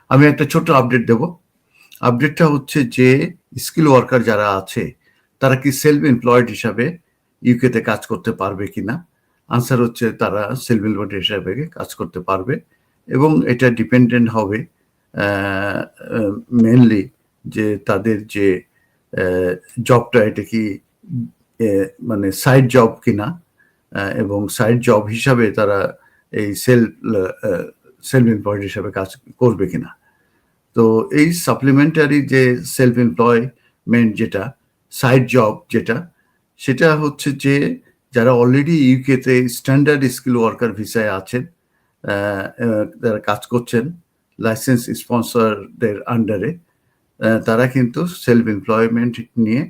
আমি একটা ছোট্ট আপডেট দেব। আপডেটটা হচ্ছে যে স্কিল ওয়ার্কার যারা আছে তারা কি সেলফ এমপ্লয়েড হিসাবে ইউকেতে কাজ করতে পারবে কিনা? আনসার হচ্ছে তারা সেলফ এমপ্লয়েড হিসাবে কাজ করতে পারবে এবং এটা ডিপেন্ডেন্ট হবে মেনলি যে তাদের যে জবটা এটা কি মানে সাইড জব কিনা এবং সাইড জব হিসাবে তারা এই সেলফ এমপ্লয়েড হিসাবে কাজ করবে কিনা। তো এই সাপ্লিমেন্টারি যে সেলফ এমপ্লয়মেন্ট যেটা সাইড জব যেটা সেটা হচ্ছে যে যারা অলরেডি ইউকেতে স্ট্যান্ডার্ড স্কিল ওয়ার্কার ভিসায় আছেন, যারা কাজ করছেন লাইসেন্স স্পন্সরদের আন্ডারে, তারা কিন্তু সেলফ এমপ্লয়মেন্ট নিয়ে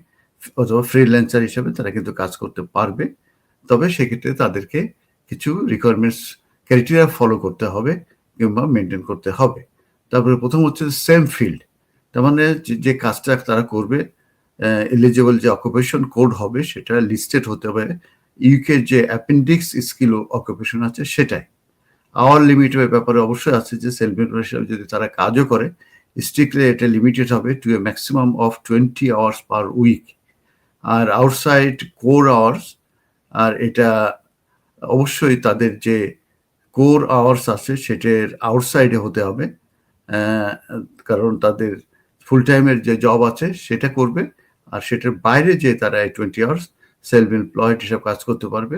অথবা ফ্রিল্যান্সার হিসাবে তারা কিন্তু কাজ করতে পারবে। তবে সেক্ষেত্রে তাদেরকে কিছু রিকোয়ারমেন্টস ক্রাইটেরিয়া ফলো করতে হবে কিংবা মেনটেন করতে হবে। তারপরে প্রথম হচ্ছে সেম ফিল্ড, তার মানে যে কাজটা তারা করবে এলিজিবল যে অকুপেশন কোড হবে সেটা লিস্টেড হতে হবে ইউকের যে অ্যাপেন্ডিক্স স্কিল অকুপেশন আছে সেটাই। আওয়ার লিমিটের ব্যাপারে অবশ্যই আছে যে সেলফ এমপ্লয়েড হিসাবে যদি তারা কাজও করে স্ট্রিক্টলি এটা লিমিটেড হবে to a maximum of 20 hours per week. আর আউটসাইড কোর আওয়ার্স, আর এটা অবশ্যই তাদের যে কোর আওয়ার্স আছে সেটার আউটসাইডে হতে হবে, কারণ তাদের ফুল টাইমের যে জব আছে সেটা করবে আর সেটার বাইরে যে তারা 20 আওয়ার্স সেলফ এমপ্লয়েড হিসাবে কাজ করতে পারবে,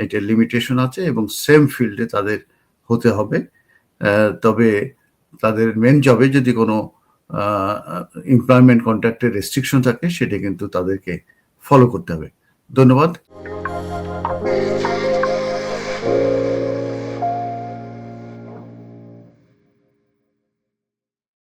এটার লিমিটেশন আছে এবং সেম ফিল্ডে তাদের হতে হবে। তবে তাদের মেন জবে যদি কোনো এমপ্লয়মেন্ট কন্ট্রাক্টের রেস্ট্রিকশন থাকে সেটা কিন্তু তাদেরকে ফলো করতে হবে। ধন্যবাদ।